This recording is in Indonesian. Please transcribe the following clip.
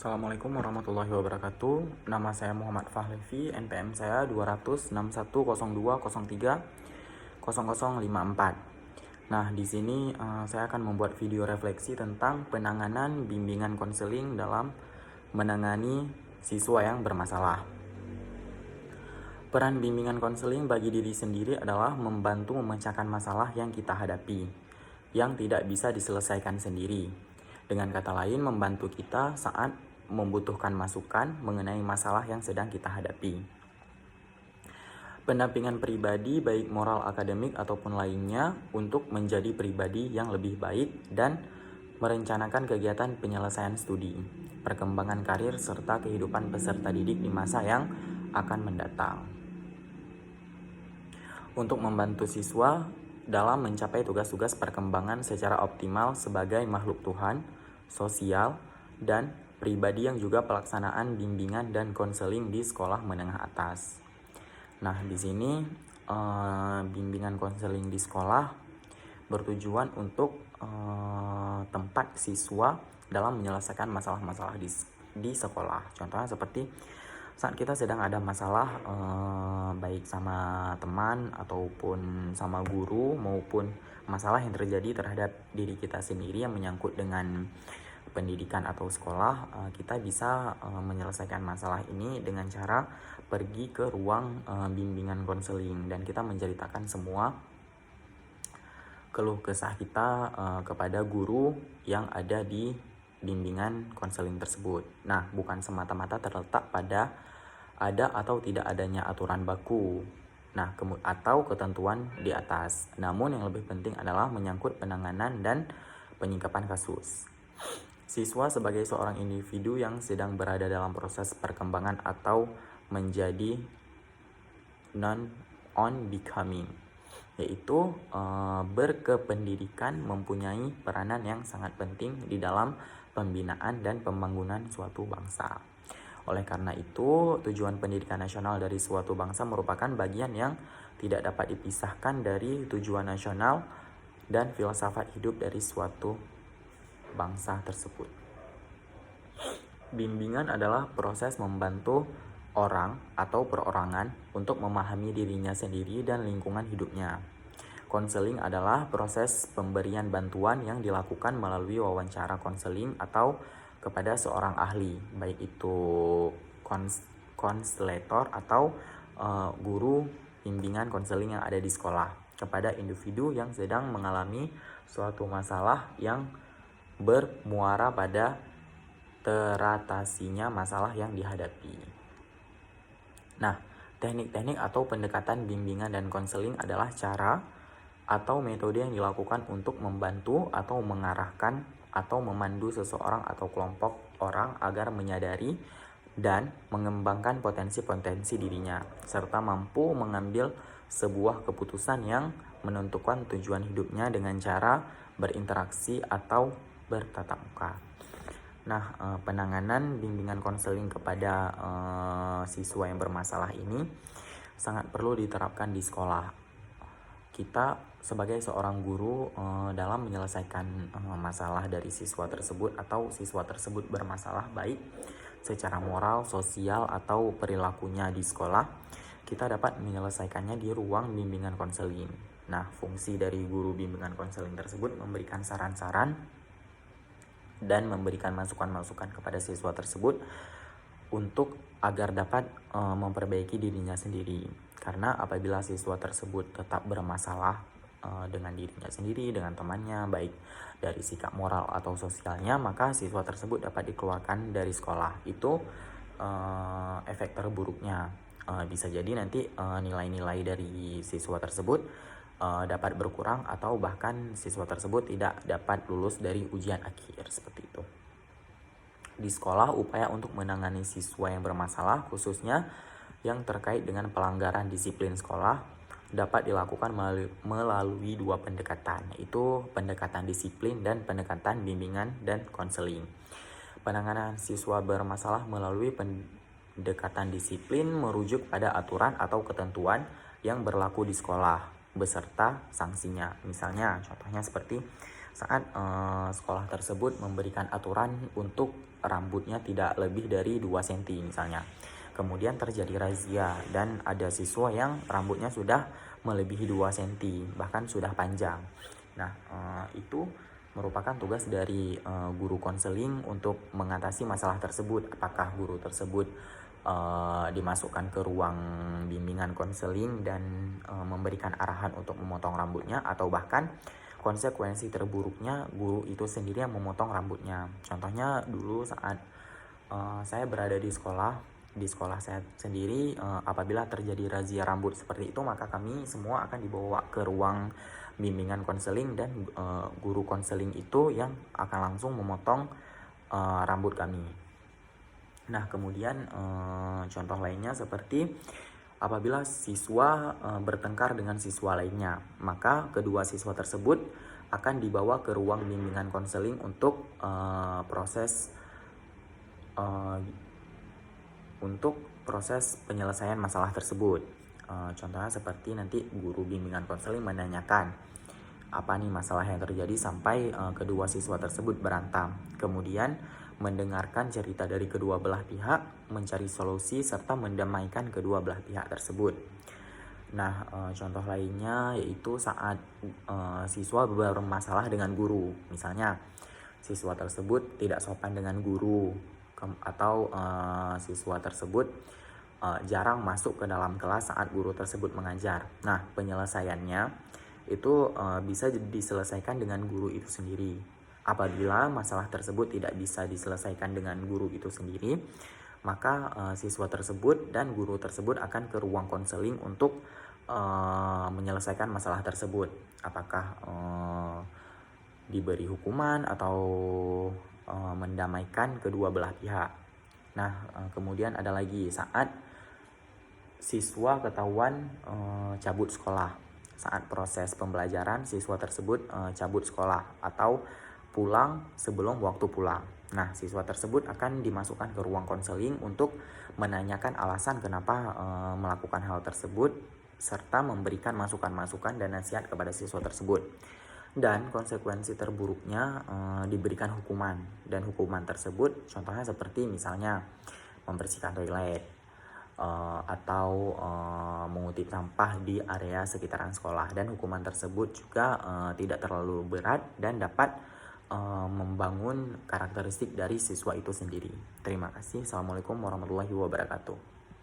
Assalamualaikum warahmatullahi wabarakatuh. Nama saya Muhammad Fahlevi, NPM saya 26101030054. Nah, di sini saya akan membuat video refleksi tentang penanganan bimbingan konseling dalam menangani siswa yang bermasalah. Peran bimbingan konseling bagi diri sendiri adalah membantu memecahkan masalah yang kita hadapi, yang tidak bisa diselesaikan sendiri. Dengan kata lain, membantu kita saat membutuhkan masukan mengenai masalah yang sedang kita hadapi. Pendampingan pribadi baik moral, akademik, ataupun lainnya untuk menjadi pribadi yang lebih baik dan merencanakan kegiatan penyelesaian studi, perkembangan karir, serta kehidupan peserta didik di masa yang akan mendatang. Untuk membantu siswa dalam mencapai tugas-tugas perkembangan secara optimal sebagai makhluk Tuhan, sosial, dan pribadi yang juga pelaksanaan bimbingan dan konseling di sekolah menengah atas. Nah, di sini bimbingan konseling di sekolah bertujuan untuk tempat siswa dalam menyelesaikan masalah-masalah di sekolah. Contohnya seperti saat kita sedang ada masalah baik sama teman ataupun sama guru maupun masalah yang terjadi terhadap diri kita sendiri yang menyangkut dengan pendidikan atau sekolah, kita bisa menyelesaikan masalah ini dengan cara pergi ke ruang bimbingan konseling dan kita menceritakan semua keluh kesah kita kepada guru yang ada di bimbingan konseling tersebut. Nah, bukan semata-mata terletak pada ada atau tidak adanya aturan baku, atau ketentuan di atas. Namun yang lebih penting adalah menyangkut penanganan dan penyikapan kasus. Siswa sebagai seorang individu yang sedang berada dalam proses perkembangan atau menjadi non-on becoming, yaitu berkependidikan mempunyai peranan yang sangat penting di dalam pembinaan dan pembangunan suatu bangsa. Oleh karena itu, tujuan pendidikan nasional dari suatu bangsa merupakan bagian yang tidak dapat dipisahkan dari tujuan nasional dan filsafat hidup dari suatu bangsa tersebut. Bimbingan adalah proses membantu orang atau perorangan untuk memahami dirinya sendiri dan lingkungan hidupnya. Konseling adalah proses pemberian bantuan yang dilakukan melalui wawancara konseling atau kepada seorang ahli, baik itu konselor atau guru bimbingan konseling yang ada di sekolah, kepada individu yang sedang mengalami suatu masalah yang bermuara pada teratasinya masalah yang dihadapi. Nah, teknik-teknik atau pendekatan bimbingan dan konseling adalah cara atau metode yang dilakukan untuk membantu atau mengarahkan atau memandu seseorang atau kelompok orang agar menyadari dan mengembangkan potensi-potensi dirinya, serta mampu mengambil sebuah keputusan yang menentukan tujuan hidupnya dengan cara berinteraksi atau bertatap muka. Nah, penanganan bimbingan konseling kepada siswa yang bermasalah ini sangat perlu diterapkan di sekolah. Kita sebagai seorang guru dalam menyelesaikan masalah dari siswa tersebut atau siswa tersebut bermasalah baik secara moral, sosial, atau perilakunya di sekolah, kita dapat menyelesaikannya di ruang bimbingan konseling. Nah, fungsi dari guru bimbingan konseling tersebut memberikan saran-saran dan memberikan masukan-masukan kepada siswa tersebut untuk agar dapat memperbaiki dirinya sendiri. Karena apabila siswa tersebut tetap bermasalah dengan dirinya sendiri, dengan temannya, baik dari sikap moral atau sosialnya, maka siswa tersebut dapat dikeluarkan dari sekolah. Itu efek terburuknya. Bisa jadi nanti nilai-nilai dari siswa tersebut dapat berkurang atau bahkan siswa tersebut tidak dapat lulus dari ujian akhir, seperti itu. Di sekolah, upaya untuk menangani siswa yang bermasalah khususnya yang terkait dengan pelanggaran disiplin sekolah dapat dilakukan melalui dua pendekatan, yaitu pendekatan disiplin dan pendekatan bimbingan dan konseling. Penanganan siswa bermasalah melalui pendekatan disiplin merujuk pada aturan atau ketentuan yang berlaku di sekolah beserta sanksinya. Misalnya, contohnya seperti saat sekolah tersebut memberikan aturan untuk rambutnya tidak lebih dari 2 cm misalnya. Kemudian terjadi razia dan ada siswa yang rambutnya sudah melebihi 2 cm, bahkan sudah panjang. Nah, itu merupakan tugas dari guru konseling untuk mengatasi masalah tersebut. Apakah guru tersebut dimasukkan ke ruang bimbingan konseling dan memberikan arahan untuk memotong rambutnya, atau bahkan konsekuensi terburuknya guru itu sendiri yang memotong rambutnya. Contohnya dulu saat saya berada di sekolah saya sendiri, apabila terjadi razia rambut seperti itu, maka kami semua akan dibawa ke ruang bimbingan konseling dan guru konseling itu yang akan langsung memotong rambut kami. Nah, kemudian contoh lainnya seperti apabila siswa bertengkar dengan siswa lainnya, maka kedua siswa tersebut akan dibawa ke ruang bimbingan konseling untuk proses penyelesaian masalah tersebut. Contohnya seperti nanti guru bimbingan konseling menanyakan apa nih masalah yang terjadi sampai kedua siswa tersebut berantem. Kemudian mendengarkan cerita dari kedua belah pihak, mencari solusi serta mendamaikan kedua belah pihak tersebut. Nah, contoh lainnya yaitu saat siswa bermasalah dengan guru. Misalnya siswa tersebut tidak sopan dengan guru, atau siswa tersebut jarang masuk ke dalam kelas saat guru tersebut mengajar. Nah, penyelesaiannya itu bisa diselesaikan dengan guru itu sendiri. Apabila masalah tersebut tidak bisa diselesaikan dengan guru itu sendiri, maka siswa tersebut dan guru tersebut akan ke ruang konseling untuk menyelesaikan masalah tersebut. Apakah diberi hukuman atau mendamaikan kedua belah pihak. Nah, kemudian ada lagi saat siswa ketahuan cabut sekolah. Saat proses pembelajaran, siswa tersebut cabut sekolah atau pulang sebelum waktu pulang. Nah, siswa tersebut akan dimasukkan ke ruang konseling untuk menanyakan alasan kenapa melakukan hal tersebut, serta memberikan masukan-masukan dan nasihat kepada siswa tersebut. Dan konsekuensi terburuknya diberikan hukuman. Dan hukuman tersebut contohnya seperti misalnya membersihkan toilet, atau mengutip sampah di area sekitaran sekolah. Dan hukuman tersebut juga tidak terlalu berat dan dapat membangun karakteristik dari siswa itu sendiri. Terima kasih. Assalamualaikum warahmatullahi wabarakatuh.